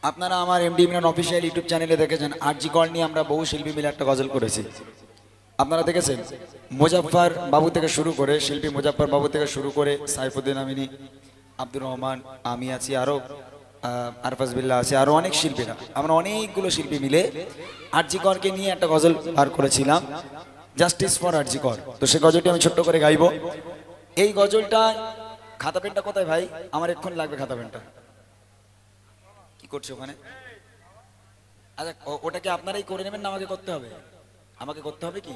আপনারা আমার MD Imran official YouTube চ্যানেলে দেখেছেন আরজি কল নিয়ে আমরা বহু শিল্পী মিলে একটা গজল করেছি। আপনারা দেখেছেন মুজাফফর বাবু থেকে শুরু করে শিল্পী মুজাফফর বাবু থেকে শুরু করে সাইফুদ্দিন আমিনী, আব্দুর রহমান, আমি আছি, আরও আরফাজ বিল্লাহ আছে, আরও অনেক শিল্পীরা, আমরা অনেকগুলো শিল্পী মিলে আরজি করকে নিয়ে একটা গজল বার করেছিলাম, জাস্টিস ফর আরজি কর। তো সেই গজলটি আমি ছোট্ট করে গাইবো। এই গজলটা খাতা পেনটা কোথায় ভাই? আমার এক্ষুনি লাগবে খাতা পেনটা। কি করছো ওখানে? আচ্ছা ওটাকে আপনারাই করে নেবেন না আমাকে করতে হবে? আমাকে করতে হবে কি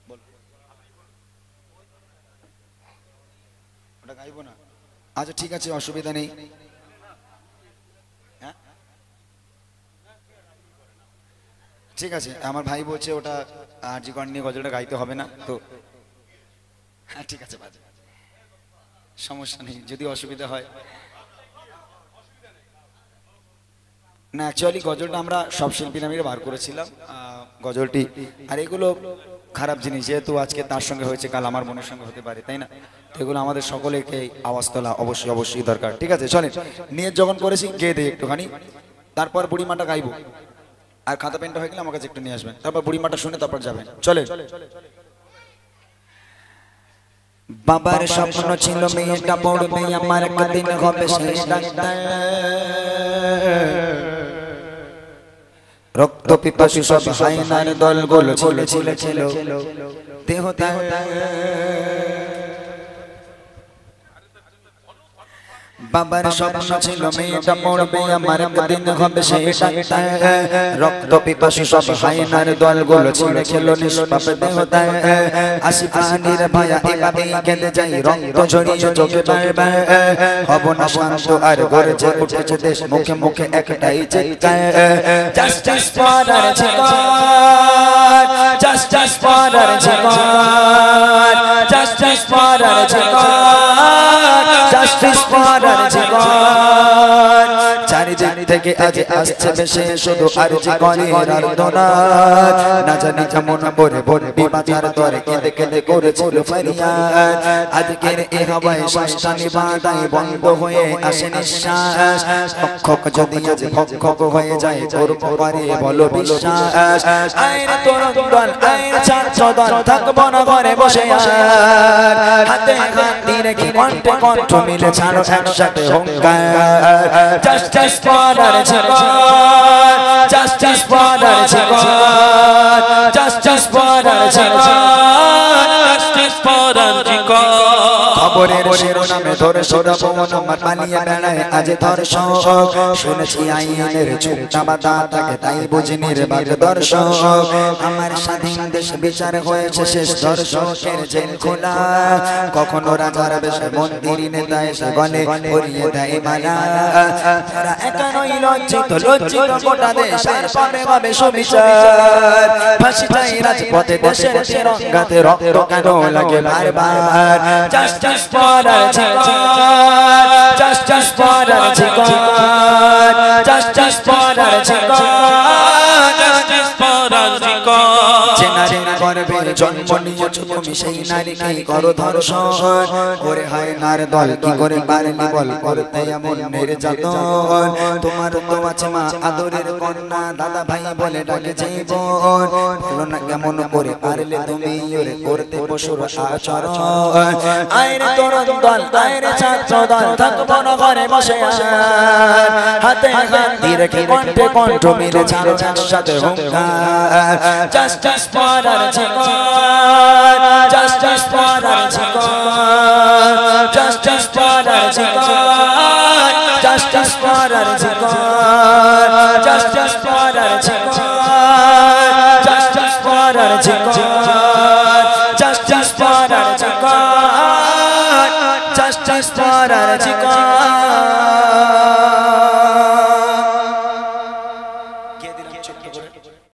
বল? ওটা গাইবো না? আচ্ছা ঠিক আছে, অসুবিধা নেই। হ্যাঁ ঠিক আছে, আমার ভাই বলছে ওটা আরজি কর নিয়ে গজলটা গাইতে হবে না, তো হ্যাঁ ঠিক আছে, বাজে সমস্যা নেই, যদি অসুবিধা হয়। না অ্যাকচুয়ালি গজলটা আমরা সব শিল্পীরা মিলে বার করেছিলাম গজলটি। আর এগুলো খারাপ জিনিস, যেহেতু আজকে তার সঙ্গে হয়েছে কাল আমার বোনের সঙ্গে হতে পারে, তাই না? তো এগুলো আমাদের সকলেকে আওয়াজ তোলা অবশ্যই অবশ্যই দরকার। ঠিক আছে চলেন, নিয়ে যখন করেছি গেয়ে দিই একটুখানি, তারপর বুড়িমাটা গাইবো। আর খাতা পেনটা হয়ে গেলে আমার কাছে একটু নিয়ে আসবেন, তারপর বুড়িমাটা শুনে তারপর যাবেন। চলে। বাবার স্বপ্ন ছিল মেয়েটা পড়বে আমার, একদিন হবে সেই ডাক্তার। রক্ত পিপাসু সব হায়নার দলগুলো ছিল ছিল ছিল দেহ বাবার স্বপ্ন ছিল মেয়েটা পড়বে আমার, একদিন হবে সেই ডাক্তার। রক্ত পিপাসু সব হায়নার দলগুলো ছিল ছিল নিষ্পাপ দেহ তার। আসি প্রাণীর ভায়া এভাবেই কেঁদে যাই, রক্ত ঝরিয়ে চোখে বারবার। হব না শান্ত আর গর্জে উঠেছে দেশ, মুখে মুখে একটাই চিৎকার, জাস্টিস ফর আরজি কর, জাস্টিস ফর আরজি কর, জাস্টিস ফর আরজি কর, জাস্টিস ফর আরজি কর। চারিদিক থেকে আজ আসছে বেশে শুধু আরজি করের আর্তনাদ, না জানি কেমন ভরে ভরে বিবাচার দরে কেঁদে কেঁদে করেছিল ফরিয়াদ। আজকের এ হাওয়ায় শ্বাসটা নিবাদায় বন্ধ হয়ে আসে নিঃশ্বাস, ভক্ষক যদি আজ ভক্ষক হয়ে যায় করব পারে বলো বিশ্বাস। আইন তরুণ দল আইন ছাত্র দল থাকবো না ঘরে বসে আর, হাতে হাত দিয়ে রেখে কণ্ঠে কণ্ঠ মিলে ছাড়ো একসাথে হুঙ্কার, জাস্টিস ফর আরজি কর, জাস্টিস ফর আরজি কর, জাস্টিস ফর আরজি কর, জাস্টিস ফর আরজি কর। খবরের শিরোনামে ধরে শোনাবো আমার পালিয়ে বেড়ায় আজ ধর্ষক, শুনেছি আইনের চুপটা বাধা থাকে তাই বুঝিনি রে বাঘ দর্শক। আমার স্বাধীন দেশ বিচার হয়েছে শেষ, দর্শকের জেল খোলা। কখনো রাজার বেশে মন্দির নেতা এসে গলে পরিয়ে দেয় মালা। তারা একা নয় লজ্জিত লজ্জিত গোটা দেশ, আর পাবে পাবে সুবিচার। ফাঁসি চাই রাজপথে দেশের তিরঙ্গাতে, রক্ত কেন লাগে বারবার। জাস্টিস ফর আরজি কর, জাস্টিস ফর আরজি কর, জাস্টিস ফর আরজি কর, জাস্টিস ফর আরজি কর। যে নারীর গর্ভে জন্ম নিয়েছো তুমি সেই নারীকেই করো ধর্ষণ, করে হয় নার দল কি করে পারলি বল করতে এমন নির্যাতন। তোমার তো আছে মা আদরের কন্যা, দাদা ভাই বলে ডাকে জীবন, বলো না কেমন করে পারলে তুমি ওরে করতে পশুর আচরণ। আইরে তরুণ দল আইরে ছাত্র দল থাকবো না ঘরে বসে আর, হাতে হাত দিয়ে রেখে কণ্ঠে কণ্ঠ মিলে ছাড়ো একসাথে হুঙ্কার, জাস্টিস ফর আরজি কর, জাস্টিস ফর আরজি কর, জাস্টিস ফর আরজি কর, জাস্টিস ফর আরজি কর, জাস্টিস ফর আরজি কর, জাস্টিস ফর আরজি কর, জাস্টিস ফর আরজি কর, জাস্টিস ফর আরজি কর।